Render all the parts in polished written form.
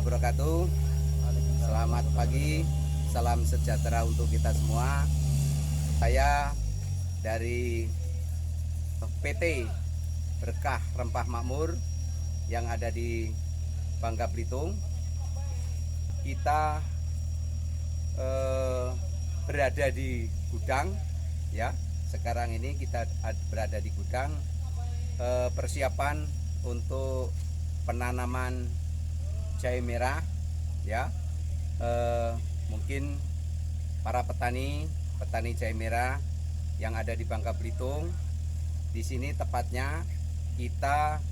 wabarakatuh. Selamat pagi, salam sejahtera untuk kita semua. Saya dari PT Berkah Rempah Makmur yang ada di Bangka Belitung. Kita berada di gudang, ya. Sekarang ini kita berada di gudang persiapan untuk penanaman jahe merah, ya. Mungkin para petani jahe merah yang ada di Bangka Belitung, di sini tepatnya kita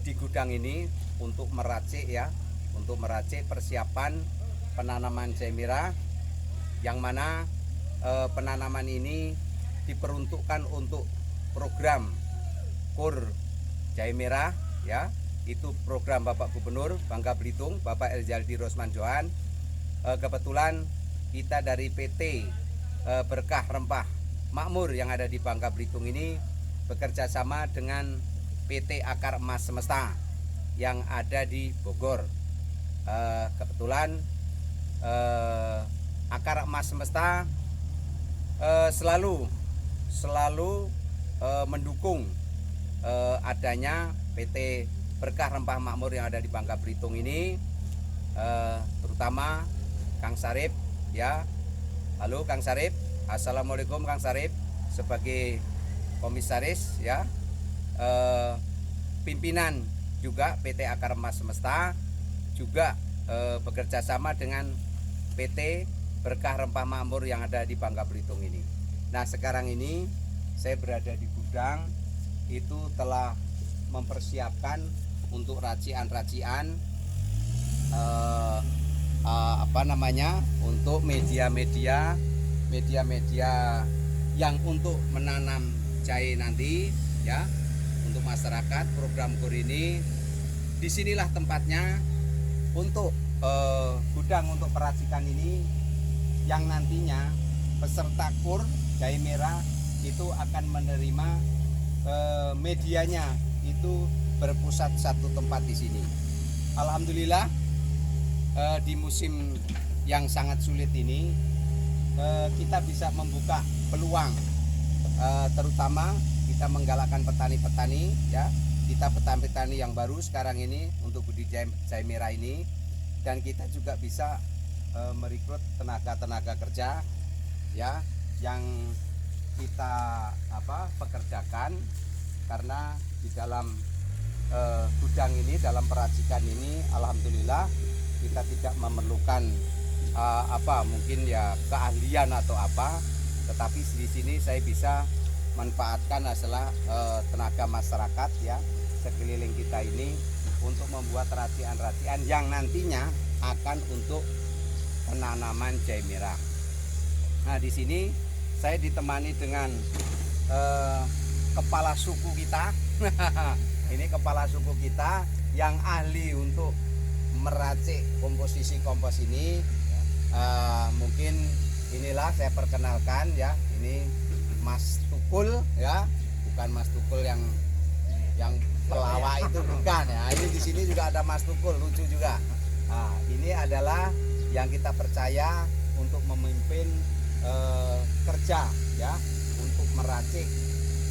di gudang ini untuk meracik, ya, untuk meracik persiapan penanaman jahe merah, yang mana penanaman ini diperuntukkan untuk program KUR jahe merah, ya. Itu program Bapak Gubernur Bangka Belitung, Bapak Eljaldi Rosman Johan. Kebetulan kita dari PT Berkah Rempah Makmur yang ada di Bangka Belitung ini bekerja sama dengan PT Akar Emas Semesta yang ada di Bogor. Kebetulan Akar Emas Semesta selalu mendukung adanya PT Berkah Rempah Makmur yang ada di Bangka Belitung ini, terutama Kang Sarip, ya. Halo Kang Sarip, assalamualaikum Kang Sarip, sebagai komisaris, ya. Pimpinan juga PT Akar Emas Semesta juga bekerja sama dengan PT Berkah Rempah Makmur yang ada di Bangka Belitung ini. Nah, sekarang ini saya berada di gudang, itu telah mempersiapkan untuk racian-racian untuk media-media yang untuk menanam jahe nanti, ya, untuk masyarakat. Program KUR ini disinilah tempatnya untuk gudang untuk peracikan ini, yang nantinya peserta KUR jahe merah itu akan menerima medianya itu berpusat satu tempat di sini. Alhamdulillah, di musim yang sangat sulit ini kita bisa membuka peluang, terutama kita menggalakkan petani-petani, ya. Kita petani-petani yang baru sekarang ini untuk budidaya jahe merah ini, dan kita juga bisa merekrut tenaga kerja, ya, yang kita pekerjakan, karena di dalam gudang ini, dalam peracikan ini, alhamdulillah kita tidak memerlukan mungkin ya keahlian atau apa, tetapi di sini saya bisa manfaatkan hasilnya tenaga masyarakat, ya, sekeliling kita ini untuk membuat racian-racian yang nantinya akan untuk penanaman jahe merah. Nah, di sini saya ditemani dengan kepala suku kita. Ini kepala suku kita yang ahli untuk meracik komposisi kompos ini. Mungkin inilah saya perkenalkan, ya. Ini Mas Tukul, ya, bukan Mas Tukul yang pelawak itu, bukan, ya. Ini di sini juga ada Mas Tukul, lucu juga. Nah, ini adalah yang kita percaya untuk memimpin kerja, ya, untuk meracik.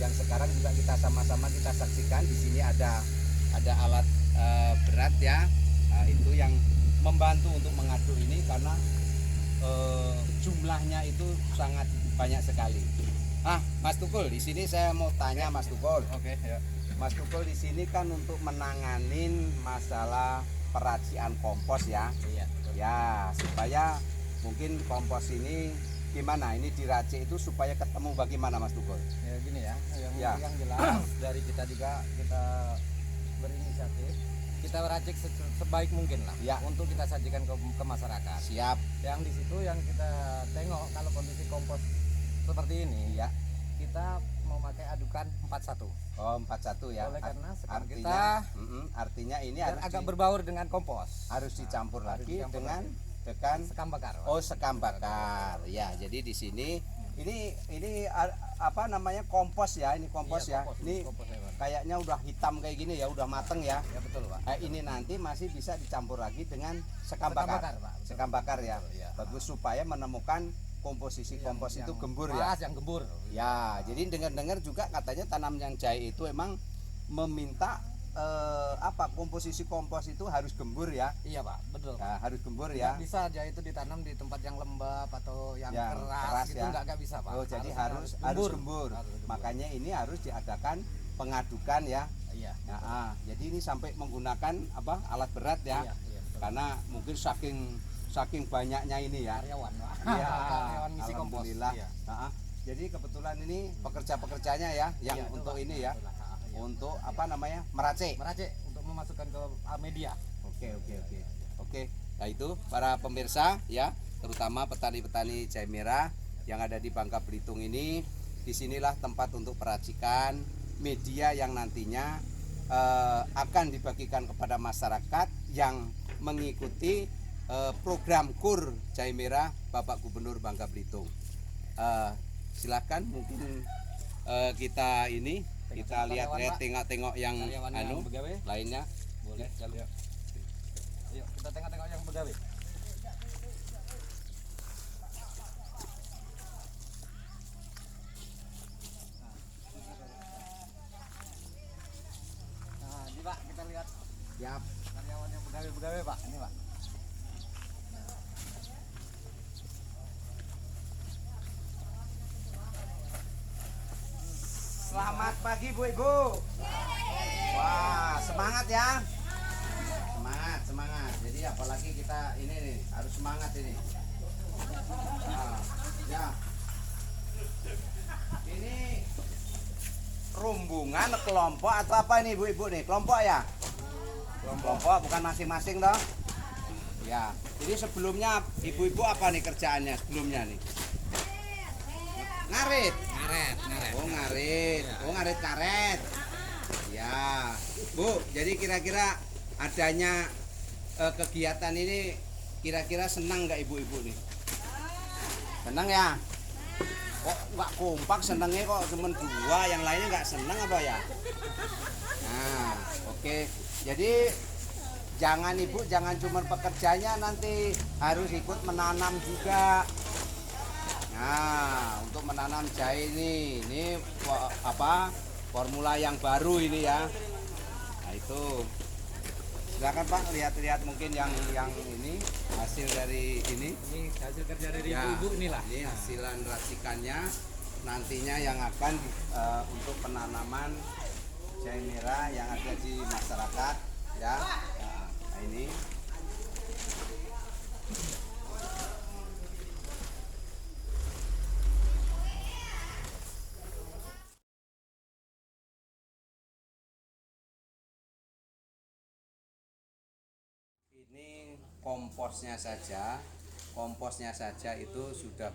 Yang sekarang juga kita sama-sama kita saksikan di sini ada alat berat, ya. Itu yang membantu untuk mengaduk ini, karena jumlahnya itu sangat banyak sekali. Mas Tukul, di sini saya mau tanya, Mas Tukul. Oke, ya. Mas Tukul, di sini kan untuk menanganin masalah peracian kompos, ya. Iya. Ya, supaya mungkin kompos ini gimana? Ini diracik itu supaya ketemu bagaimana, Mas Tukul? Ya gini ya, yang jelas dari kita juga kita berinisiatif, kita racik sebaik mungkin lah, ya, untuk kita sajikan ke masyarakat. Siap. Yang di situ yang kita tengok kalau kondisi kompos seperti ini, ya, kita mau pakai adukan 41. Oh, 41, ya. Oleh karena sekarang artinya, kita artinya ini harus agak berbaur dengan kompos. Harus dicampur lagi dicampur dengan sekam bakar. Oh, sekam bakar. Ya, jadi di sini ini apa namanya, kompos ya, ini kompos Iya, ya. kompos, Ini kompos hewan. kayaknya udah hitam kayak gini ya, udah mateng ya. Ya betul Pak. Ini nanti masih bisa dicampur lagi dengan sekam Sekam bakar. bakar, Pak. Betul. Sekam bakar ya. Betul, iya. Bagus supaya menemukan komposisi kompos itu gembur ya. Pas yang gembur. Ya, jadi dengar-dengar juga katanya tanam yang jahe itu emang meminta apa, komposisi kompos itu harus gembur ya. Iya Pak, betul. Ya, harus gembur Nggak ya. bisa aja itu ditanam di tempat yang lembab atau yang Yang keras, keras gitu, ya. nggak bisa Pak. Oh, jadi harus gembur. gembur. Harus gembur. Makanya ini harus diadakan pengadukan ya. Iya. Nah, jadi ini sampai menggunakan apa, alat berat ya. Iya, iya, betul. Karena mungkin saking banyaknya ini ya. Karyawan Pak. Iya, Karyawan misi kompos. alhamdulillah. Iya. Nah, jadi kebetulan ini pekerja-pekerjanya ya yang Iya, itu, untuk Pak. ini ya. Betul, Pak. Iya. Untuk apa namanya, meracik. Meracik untuk memasukkan ke media. Oke. Oke. Nah itu para pemirsa ya, terutama petani-petani jahe merah yang ada di Bangka Belitung ini, disinilah tempat untuk peracikan media yang nantinya akan dibagikan kepada masyarakat yang mengikuti program KUR Jahe Merah Bapak Gubernur Bangka Belitung. Silakan mungkin kita lihat-lihat, tengok-tengok yang Karyawan yang begawe. lainnya. Boleh, jalur. Yuk, kita tengok-tengok yang begawe. Nah, ini Pak, kita lihat Siap. karyawan yang begawe Pak. Ini Pak. Selamat pagi Bu Ibu. Wah, semangat ya. Semangat. Jadi apalagi kita ini nih, harus semangat ini. Nah, ya. Ini rombongan kelompok atau apa ini Bu Ibu nih? Kelompok ya? Kelompok bukan masing-masing toh? Ya. Jadi sebelumnya ibu-ibu apa nih kerjaannya sebelumnya nih? Ngarit. Oh ngarit, ngarit karet. Ya, Bu. Jadi kira-kira adanya kegiatan ini kira-kira senang nggak ibu-ibu nih? Senang ya? Kok nggak kompak senengnya, kok cuma dua, yang lainnya nggak senang apa ya? Nah, oke. Jadi jangan cuma pekerjanya, nanti harus ikut menanam juga. Nah, untuk menanam jahe ini apa, formula yang baru ini ya. Nah itu, silakan Pak, lihat-lihat mungkin yang ini hasil dari ini. Ini hasil kerja dari Ya, ibu-ibu inilah. ini hasilan racikannya nantinya yang akan untuk penanaman jahe merah yang ada di masyarakat ya. Nah ini. Ini komposnya saja itu sudah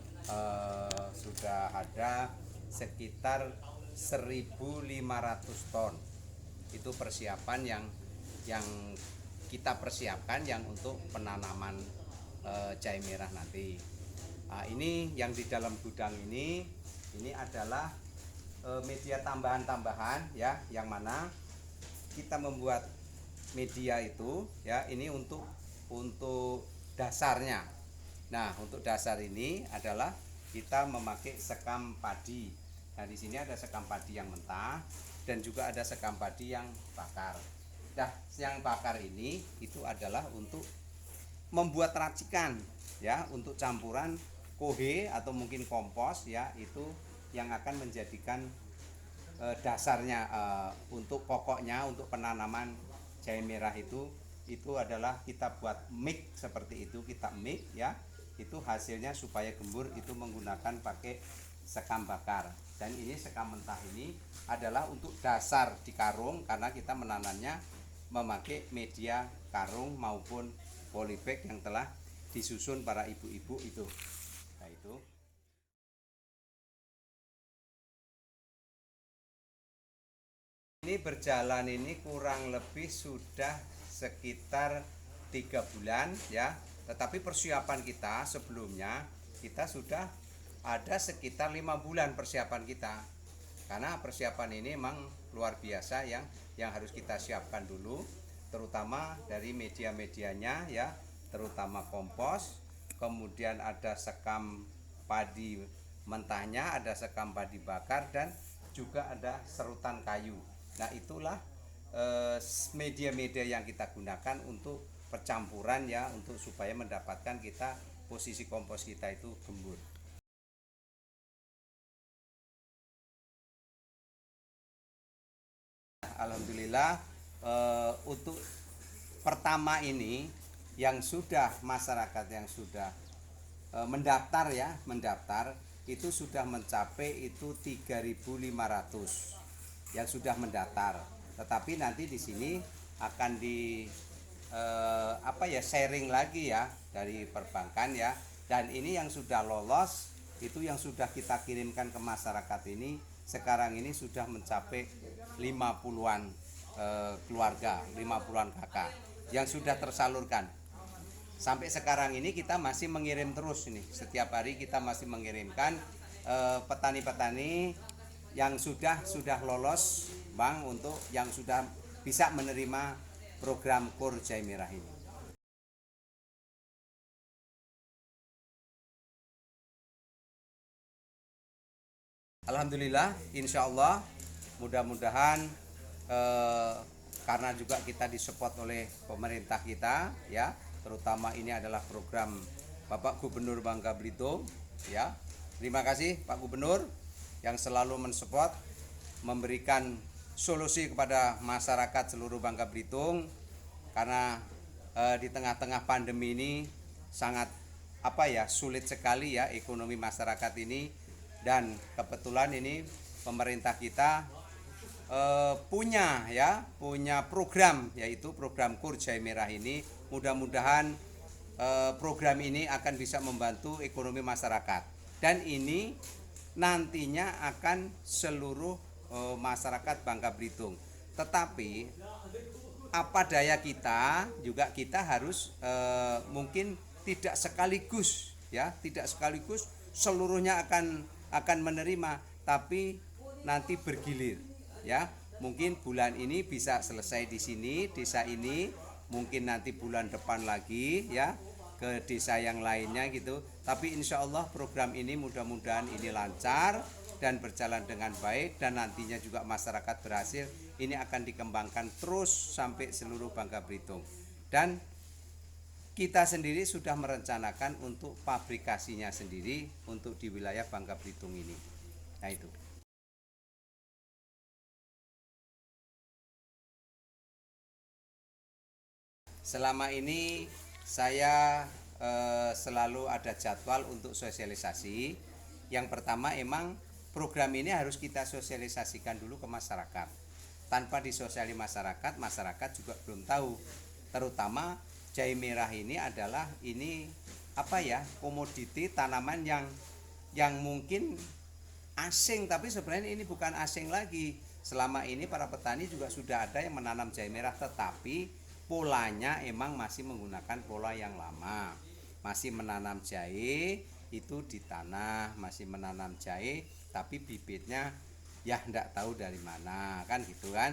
ada sekitar 1.500 ton. Itu persiapan yang kita persiapkan yang untuk penanaman jahe merah nanti. Nah, ini yang di dalam gudang ini adalah media tambahan-tambahan ya, yang mana kita membuat media itu ya, ini untuk dasarnya. Nah, untuk dasar ini adalah kita memakai sekam padi. Nah, di sini ada sekam padi yang mentah dan juga ada sekam padi yang bakar. Nah, yang bakar ini itu adalah untuk membuat racikan ya, untuk campuran kohe atau mungkin kompos ya, itu yang akan menjadikan dasarnya untuk pokoknya untuk penanaman jahe merah itu adalah kita buat mix seperti itu, kita mix ya, itu hasilnya supaya gembur itu menggunakan pakai sekam bakar. Dan ini sekam mentah ini adalah untuk dasar di karung, karena kita menanamnya memakai media karung maupun polybag yang telah disusun para ibu-ibu itu. Nah itu. Ini berjalan ini kurang lebih sudah sekitar 3 bulan ya, tetapi persiapan kita sebelumnya kita sudah ada sekitar 5 bulan persiapan kita, karena persiapan ini memang luar biasa yang harus kita siapkan dulu, terutama dari media-medianya ya, terutama kompos, kemudian ada sekam padi mentahnya, ada sekam padi bakar, dan juga ada serutan kayu. Nah itulah media-media yang kita gunakan untuk percampuran ya, untuk supaya mendapatkan kita posisi kompos kita itu gembur. Alhamdulillah untuk pertama ini yang sudah masyarakat yang sudah mendaftar ya, mendaftar itu sudah mencapai itu 3.500 yang sudah mendaftar. Tetapi nanti di sini akan di sharing lagi ya dari perbankan ya. Dan ini yang sudah lolos itu yang sudah kita kirimkan ke masyarakat ini sekarang ini sudah mencapai 50-an keluarga, 50-an kakak yang sudah tersalurkan. Sampai sekarang ini kita masih mengirim terus ini. Setiap hari kita masih mengirimkan petani-petani yang sudah lolos Bang, untuk yang sudah bisa menerima program KUR Jahe Merah ini. Alhamdulillah, insya Allah mudah-mudahan karena juga kita disupport oleh pemerintah kita ya, terutama ini adalah program Bapak Gubernur Bangka Belitung ya. Terima kasih Pak Gubernur yang selalu mensupport, memberikan solusi kepada masyarakat seluruh Bangka Belitung, karena di tengah-tengah pandemi ini sangat sulit sekali ya ekonomi masyarakat ini, dan kebetulan ini pemerintah kita punya program, yaitu program KUR Jahe Merah ini. Mudah-mudahan program ini akan bisa membantu ekonomi masyarakat, dan ini nantinya akan seluruh masyarakat Bangka Belitung. Tetapi apa daya kita juga, kita harus mungkin tidak sekaligus seluruhnya akan menerima, tapi nanti bergilir ya. Mungkin bulan ini bisa selesai di sini, desa ini, mungkin nanti bulan depan lagi ya ke desa yang lainnya gitu. Tapi insya Allah program ini mudah-mudahan ini lancar dan berjalan dengan baik, dan nantinya juga masyarakat berhasil. Ini akan dikembangkan terus sampai seluruh Bangka Belitung, dan kita sendiri sudah merencanakan untuk pabrikasinya sendiri untuk di wilayah Bangka Belitung ini. Nah itu. Selama ini saya selalu ada jadwal untuk sosialisasi. Yang pertama, emang program ini harus kita sosialisasikan dulu ke masyarakat. Tanpa disosialisasi masyarakat juga belum tahu. Terutama jahe merah ini adalah komoditi tanaman yang mungkin asing, tapi sebenarnya ini bukan asing lagi. Selama ini para petani juga sudah ada yang menanam jahe merah, tetapi polanya emang masih menggunakan pola yang lama. Masih menanam jahe itu di tanah, masih menanam jahe tapi bibitnya ya enggak tahu dari mana, kan gitu kan.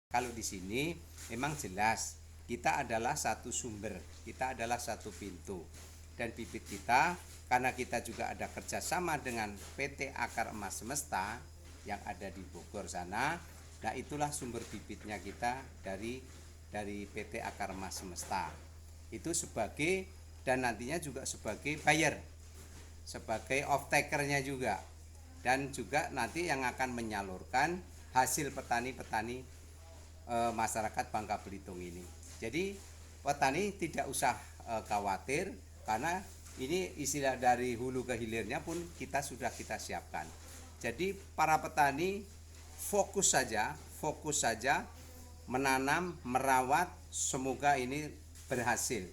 Kalau di sini memang jelas kita adalah satu sumber, kita adalah satu pintu, dan bibit kita, karena kita juga ada kerjasama dengan PT Akar Emas Semesta yang ada di Bogor sana. Nah itulah sumber bibitnya kita dari PT Akar Emas Semesta. Itu sebagai, dan nantinya juga sebagai buyer, sebagai off-takernya juga, dan juga nanti yang akan menyalurkan hasil petani-petani masyarakat Bangka Belitung ini. Jadi petani tidak usah khawatir, karena ini istilah dari hulu ke hilirnya pun kita siapkan. Jadi para petani fokus saja menanam, merawat, semoga ini berhasil.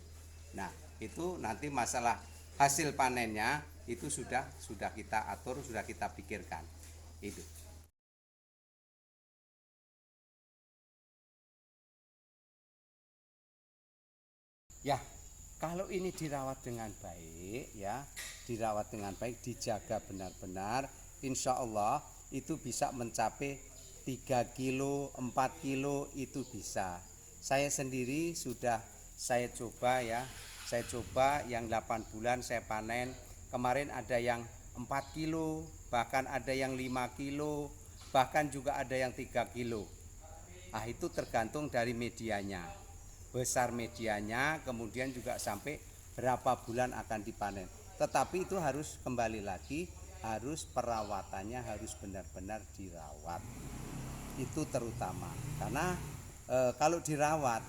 Nah itu nanti masalah hasil panennya itu sudah kita atur, sudah kita pikirkan itu. Ya, kalau ini dirawat dengan baik ya, dirawat dengan baik, dijaga benar-benar, insya Allah itu bisa mencapai 3 kilo, 4 kilo itu bisa. Saya sendiri sudah saya coba ya, saya coba yang 8 bulan saya panen. Kemarin ada yang 4 kilo, bahkan ada yang 5 kilo, bahkan juga ada yang 3 kilo. Ah, itu tergantung dari medianya. Besar medianya, kemudian juga sampai berapa bulan akan dipanen. Tetapi itu harus kembali lagi, harus perawatannya harus benar-benar dirawat. Itu terutama karena kalau dirawat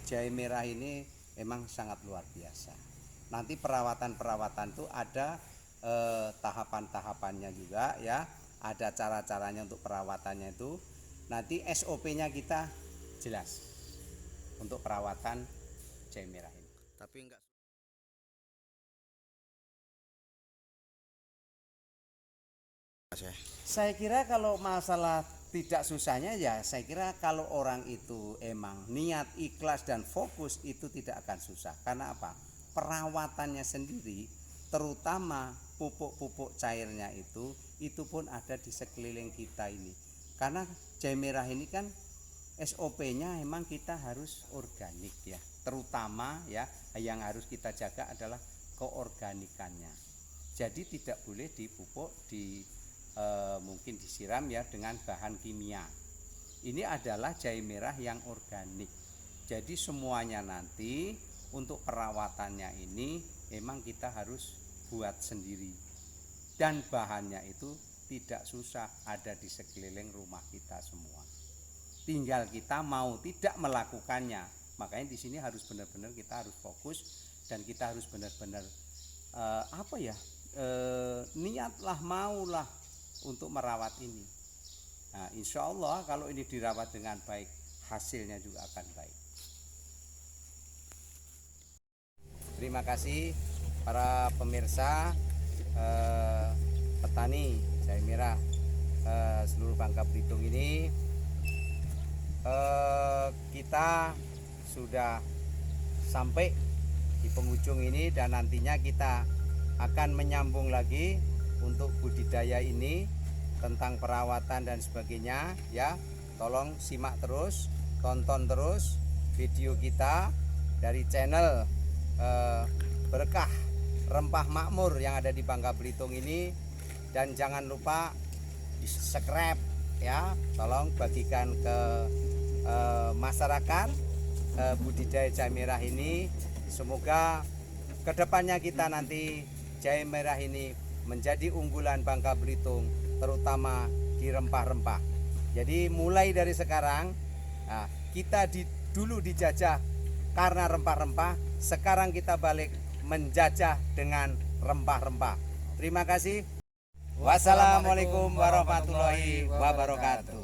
jahe merah ini memang sangat luar biasa. Nanti perawatan itu ada tahapan-tahapannya juga ya, ada cara-caranya untuk perawatannya itu. Nanti SOP-nya kita jelas untuk perawatan jahe merah ini. Tapi enggak. Saya kira kalau masalah tidak susahnya ya, saya kira kalau orang itu emang niat, ikhlas dan fokus itu tidak akan susah. Karena apa? Perawatannya sendiri, terutama pupuk-pupuk cairnya itu pun ada di sekeliling kita ini. Karena jahe merah ini kan SOP-nya emang kita harus organik ya. Terutama ya yang harus kita jaga adalah keorganikannya. Jadi tidak boleh dipupuk mungkin disiram ya dengan bahan kimia. Ini adalah jahe merah yang organik. Jadi semuanya nanti untuk perawatannya ini memang kita harus buat sendiri. Dan bahannya itu tidak susah, ada di sekeliling rumah kita semua. Tinggal kita mau tidak melakukannya. Makanya di sini harus benar-benar kita harus fokus dan kita harus benar-benar niatlah, maulah untuk merawat ini. Nah, insya Allah kalau ini dirawat dengan baik, hasilnya juga akan baik. Terima kasih para pemirsa petani jahe merah seluruh Bangka Belitung ini. Kita sudah sampai di penghujung ini dan nantinya kita akan menyambung lagi untuk budidaya ini tentang perawatan dan sebagainya ya. Tolong simak terus, tonton terus video kita dari channel Berkah Rempah Makmur yang ada di Bangka Belitung ini, dan jangan lupa di subscribe ya, tolong bagikan ke masyarakat budidaya jahe merah ini. Semoga kedepannya kita nanti jahe merah ini menjadi unggulan Bangka Belitung, terutama di rempah-rempah. Jadi mulai dari sekarang, nah, kita dulu dijajah karena rempah-rempah, sekarang kita balik menjajah dengan rempah-rempah. Terima kasih. Wassalamualaikum warahmatullahi wabarakatuh.